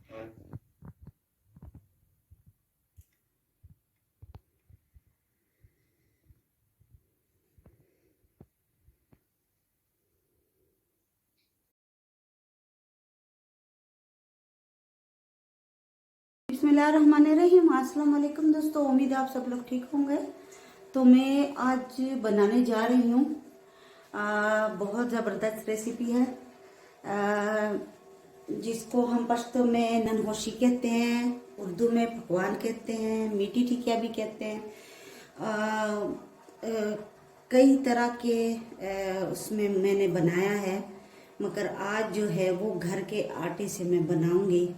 बिस्मिल्लाहिर्रहमानिर्रहीम। अस्सलाम वालेकुम दोस्तों, उम्मीद है आप सब लोग ठीक होंगे। तो मैं आज बनाने जा रही हूँ बहुत ज़बरदस्त रेसिपी है, जिसको हम पश्तो में ननगोशी कहते हैं, उर्दू में पकवान कहते हैं, मीठी टिकिया भी कहते हैं। कई तरह के उसमें मैंने बनाया है, मगर आज जो है वो घर के आटे से मैं बनाऊंगी।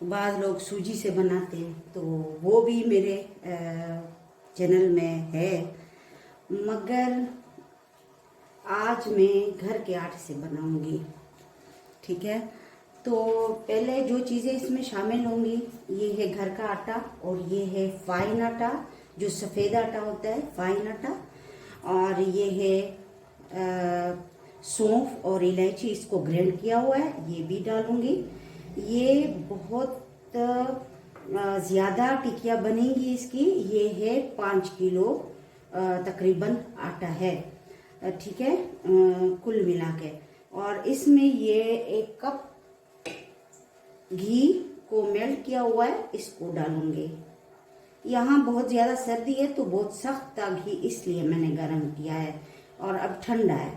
बाद लोग सूजी से बनाते हैं, तो वो भी मेरे चैनल में है, मगर आज मैं घर के आटे से बनाऊंगी। ठीक है, तो पहले जो चीज़ें इसमें शामिल होंगी, ये है घर का आटा और ये है फाइन आटा, जो सफ़ेद आटा होता है, फाइन आटा। और ये है सौंफ और इलायची, इसको ग्राइंड किया हुआ है, ये भी डालूंगी। ये बहुत ज़्यादा टिकिया बनेगी इसकी। ये है 5 किलो तकरीबन आटा है, ठीक है, कुल मिला के। और इसमें ये 1 कप घी को मेल्ट किया हुआ है, इसको डालूंगी। यहाँ बहुत ज़्यादा सर्दी है तो बहुत सख्त था घी, इसलिए मैंने गर्म किया है, और अब ठंडा है।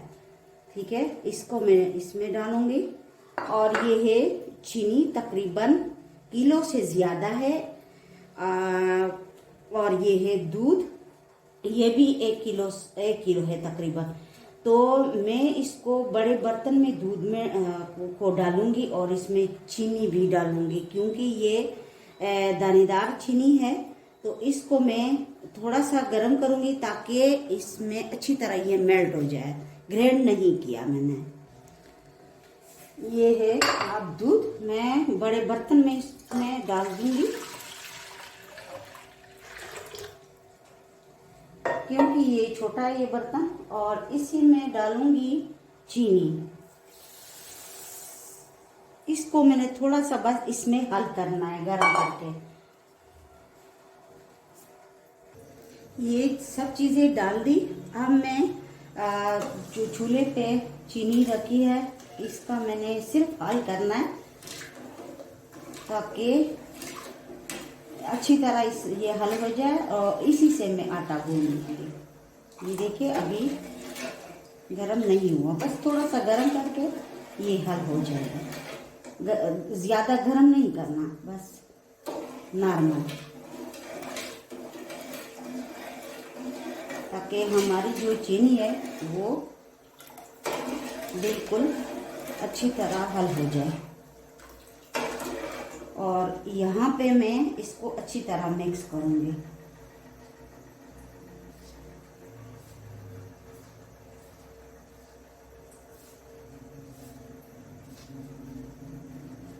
ठीक है, इसको मैं इसमें डालूंगी। और ये है चीनी, तकरीबन किलो से ज़्यादा है। और ये है दूध, ये भी 1 किलो है तकरीबन। तो मैं इसको बड़े बर्तन में दूध में को डालूंगी और इसमें चीनी भी डालूंगी, क्योंकि ये दानेदार चीनी है। तो इसको मैं थोड़ा सा गर्म करूंगी ताकि इसमें अच्छी तरह ये मेल्ट हो जाए। ग्राइंड नहीं किया मैंने। ये है अब दूध, मैं बड़े बर्तन में इसमें डाल दूंगी, क्योंकि ये छोटा है ये बर्तन। और इसी में डालूंगी चीनी। इसको मैंने थोड़ा सा बस इसमें हल करना है गर्म करके। ये सब चीज़ें डाल दी। अब मैं जो चूल्हे पे चीनी रखी है, इसका मैंने सिर्फ हल करना है, ताकि अच्छी तरह ये हल हो जाए। और इसी से मैं आटा गूंदूंगी। ये देखिए अभी गरम नहीं हुआ, बस थोड़ा सा गरम करके ये हल हो जाएगा। ज़्यादा गरम नहीं करना, बस नॉर्मल, ताकि हमारी जो चीनी है वो बिल्कुल अच्छी तरह हल हो जाए। और यहाँ पे मैं इसको अच्छी तरह मिक्स करूँगी।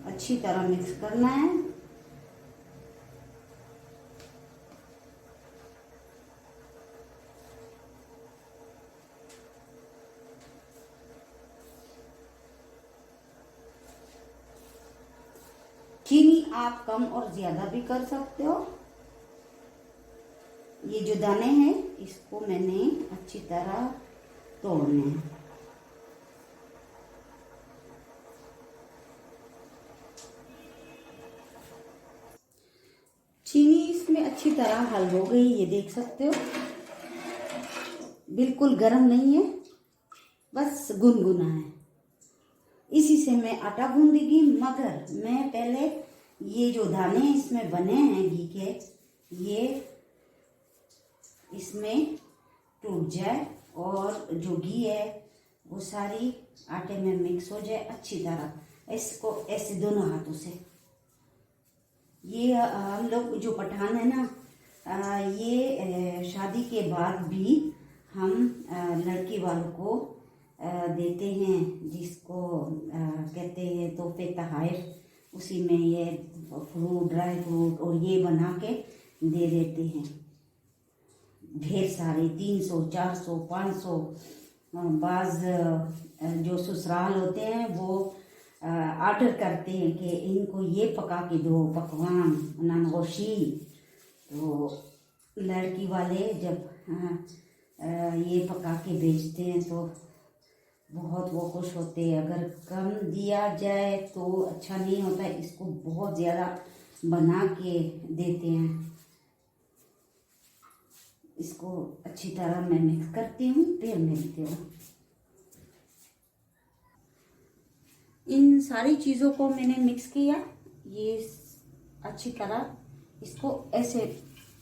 अच्छी तरह मिक्स करना है। चीनी आप कम और ज्यादा भी कर सकते हो। ये जो दाने हैं इसको मैंने अच्छी तरह तोड़ने हैं। चीनी इसमें अच्छी तरह हल हो गई, ये देख सकते हो, बिल्कुल गर्म नहीं है, बस गुनगुना है। इसी से मैं आटा गूंदेगी, मगर मैं पहले ये जो दाने इसमें बने हैं घी के, ये इसमें टूट जाए और जो घी है वो सारी आटे में मिक्स हो जाए अच्छी तरह। इसको ऐसे दोनों हाथों से, ये हम लोग जो पठान है ना, ये शादी के बाद भी हम लड़की वालों को देते हैं, जिसको कहते हैं तोहफे तहाइफ। उसी में ये फ्रूट, ड्राई फ्रूट और ये बना के दे देते हैं ढेर सारे, 300, 400, 500। बाज जो ससुराल होते हैं वो ऑर्डर करते हैं कि इनको ये पका के दो पकवान ननगोशी। तो लड़की वाले जब ये पका के बेचते हैं तो बहुत वो खुश होते हैं। अगर कम दिया जाए तो अच्छा नहीं होता, इसको बहुत ज़्यादा बना के देते हैं। इसको अच्छी तरह मैं मिक्स करती हूँ, फिर मिलती हूँ। इन सारी चीज़ों को मैंने मिक्स किया। ये अच्छी तरह इसको ऐसे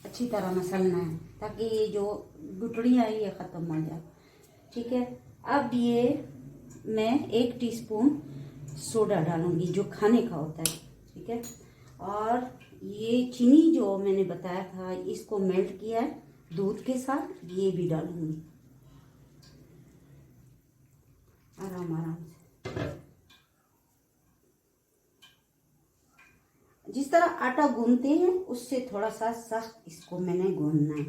अच्छी तरह मसलना है ताकि ये जो गुठलियाँ है ये ख़त्म हो जाए। ठीक है, अब ये मैं 1 टीस्पून सोडा डालूंगी जो खाने का होता है। ठीक है, और ये चीनी जो मैंने बताया था इसको मेल्ट किया है दूध के साथ, ये भी डालूंगी आराम आराम से। जिस तरह आटा गूंथते हैं उससे थोड़ा सा सख्त इसको मैंने गूंथना है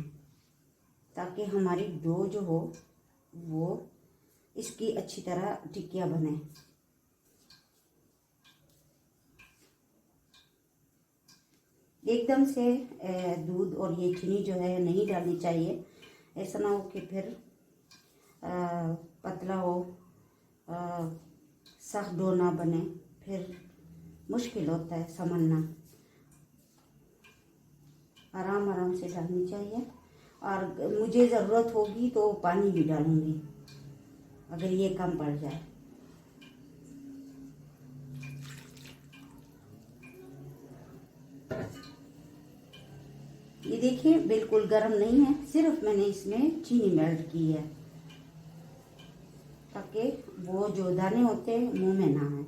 ताकि हमारी डो जो हो वो इसकी अच्छी तरह टिकिया बने। एकदम से दूध और ये चीनी जो है नहीं डालनी चाहिए, ऐसा ना हो कि फिर पतला हो, सख्त डो ना बने, फिर मुश्किल होता है समझना। आराम आराम से डालनी चाहिए, और मुझे ज़रूरत होगी तो पानी भी डालूंगी अगर ये कम पड़ जाए। ये देखिए बिल्कुल गर्म नहीं है, सिर्फ मैंने इसमें चीनी मेल्ट की है ताकि वो जो दाने होते हैं मुंह में ना आए।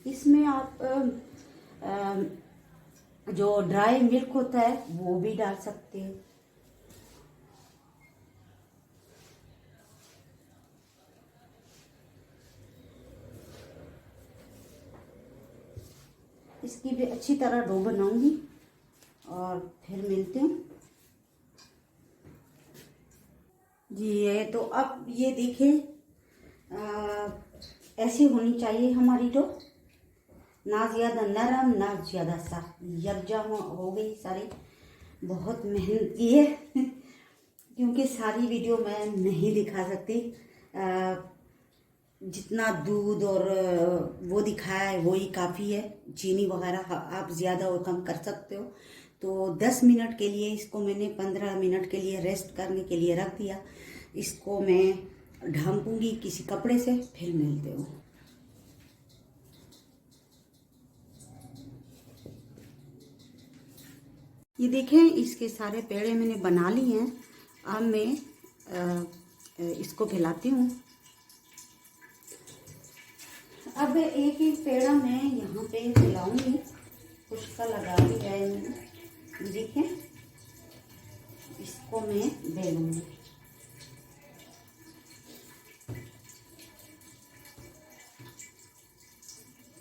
इसमें आप जो ड्राई मिल्क होता है वो भी डाल सकते हैं। इसकी भी अच्छी तरह डो बनाऊंगी और फिर मिलते हैं जी। ये तो अब ये देखिए ऐसी होनी चाहिए हमारी डो, ना ज़्यादा नरम ना ज़्यादा सख्त, यकजा हो गई सारी। बहुत मेहनत की है क्योंकि सारी वीडियो मैं नहीं दिखा सकती। जितना दूध और वो दिखाया है वो ही काफ़ी है। चीनी वगैरह आप ज़्यादा और कम कर सकते हो। तो 10 मिनट के लिए इसको मैंने 15 मिनट के लिए रेस्ट करने के लिए रख दिया। इसको मैं ढांपूंगी किसी कपड़े से, फिर मिलते हो। ये देखें इसके सारे पेड़े मैंने बना लिए हैं। अब मैं इसको फैलाती हूँ। अब एक एक पेड़ा मैं यहाँ पे फैलाऊंगी, कुछ सा लगा दिया है मैंने। देखें इसको मैं बेलूंगी,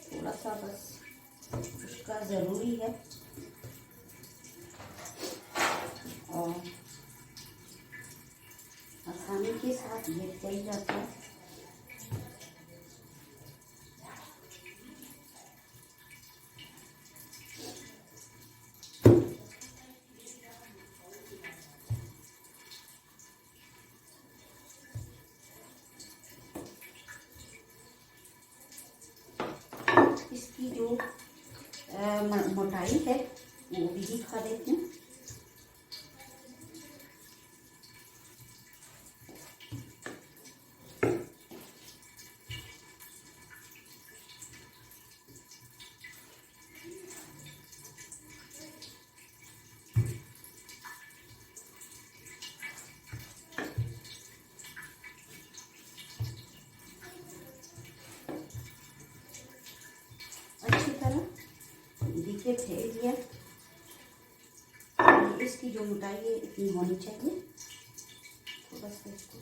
थोड़ा सा बस उसका ज़रूरी है और आसानी के साथ ये चल जाता है। इसकी जो मोटाई है वो भी दिखा देती हूँ। अच्छी तरह देखिए फेर दिया। इसकी जो मोटाई है इतनी होनी चाहिए। थोड़ा सा इसको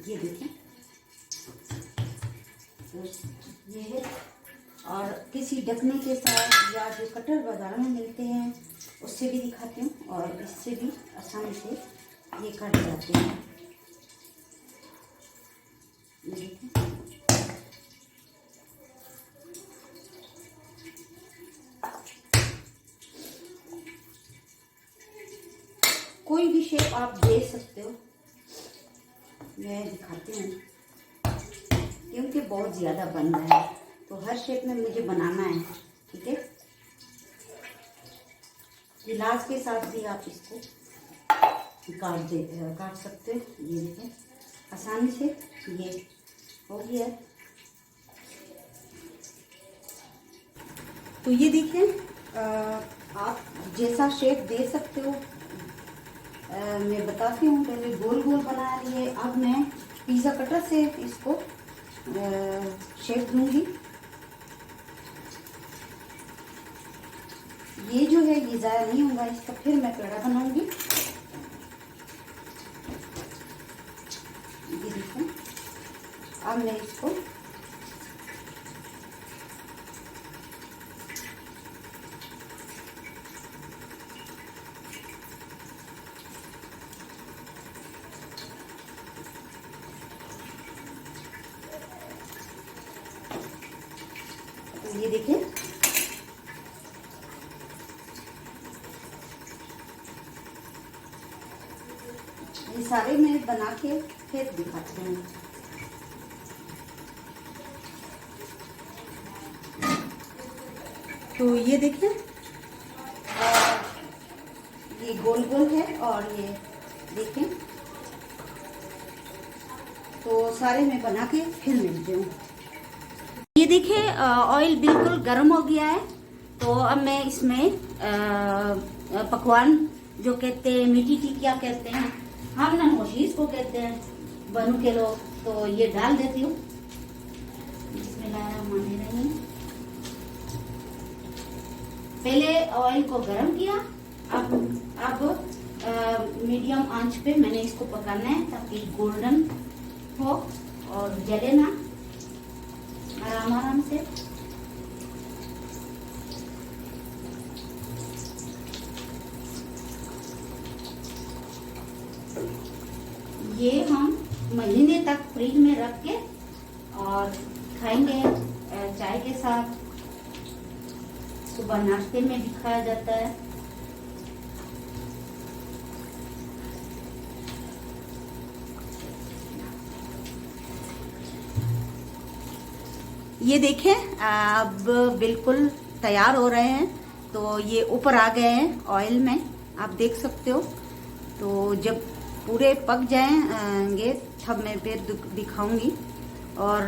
ये देखें, तो ये है। और किसी ढकने के साथ या जो कटर बाजार में मिलते हैं उससे भी दिखाती हूँ, और इससे भी आसानी से ये कट जाते हैं। ये देखें, कोई भी शेप आप दे सकते हो। मैं दिखाती हूँ क्योंकि बहुत ज़्यादा बन रहा है, तो हर शेप में मुझे बनाना है। ठीक है, गिलास के साथ भी आप इसको काट सकते हो। ये देखें, आसानी से ये हो गया। तो ये देखें, आप जैसा शेप दे सकते हो। मैं बताती हूँ, पहले गोल गोल बना लिए, अब मैं पिज़्ज़ा कटर से इसको शेप दूंगी। ये जो है ये ज़्यादा नहीं होगा, इसका फिर मैं पेड़ा बनाऊंगी। ये देखो, अब मैं इसको ये देखिए, ये सारे मैं बना के फिर दिखाती हूँ। तो ये देखिए, ये गोल गोल है, और ये देखें, तो सारे मैं बना के फिर मिलती हूँ। ये देखिए, ऑयल बिल्कुल गर्म हो गया है। तो अब मैं इसमें पकवान जो कहते हैं, मीठी टिकिया कहते हैं, हम ननहोशी को कहते हैं बनू के लोग, तो ये डाल देती हूँ। बिस्मिल्लाहिर्रहमानिर्रहीम। पहले ऑयल को गर्म किया, अब मीडियम आंच पे मैंने इसको पकाना है ताकि गोल्डन हो और जले ना, आराम आराम से। ये हम महीने तक फ्रिज में रख के और खाएंगे चाय के साथ, सुबह नाश्ते में भी खाया जाता है। ये देखें, अब बिल्कुल तैयार हो रहे हैं। तो ये ऊपर आ गए हैं ऑयल में, आप देख सकते हो। तो जब पूरे पक जाएंगे तब मैं फिर दिखाऊंगी, और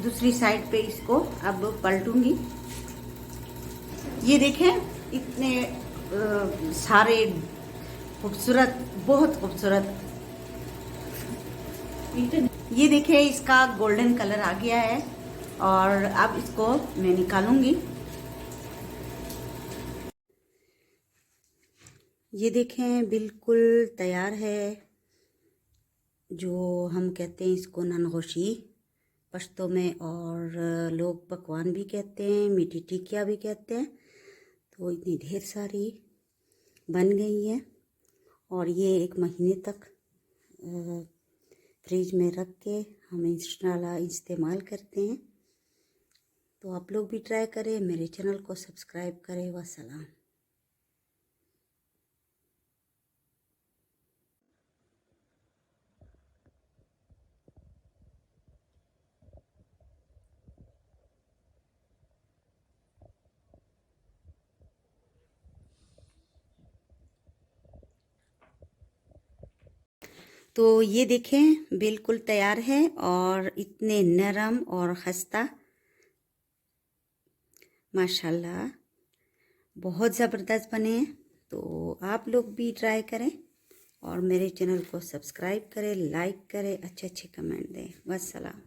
दूसरी साइड पे इसको अब पलटूंगी। ये देखें, इतने सारे खूबसूरत, बहुत खूबसूरत। ये देखें, इसका गोल्डन कलर आ गया है, और अब इसको मैं निकालूंगी। ये देखें, बिल्कुल तैयार है। जो हम कहते हैं इसको ननगोशी पश्तो में, और लोग पकवान भी कहते हैं, मीठी टिकिया भी कहते हैं। तो इतनी ढेर सारी बन गई है, और ये एक महीने तक फ्रिज में रख के हम इंशाल्लाह इस्तेमाल करते हैं। तो आप लोग भी ट्राई करें, मेरे चैनल को सब्सक्राइब करें। वस्सलाम। तो ये देखें बिल्कुल तैयार है और इतने नरम और खस्ता, माशाल्लाह बहुत ज़बरदस्त बने हैं। तो आप लोग भी ट्राई करें और मेरे चैनल को सब्सक्राइब करें, लाइक करें, अच्छे अच्छे कमेंट दें। वस्सलाम।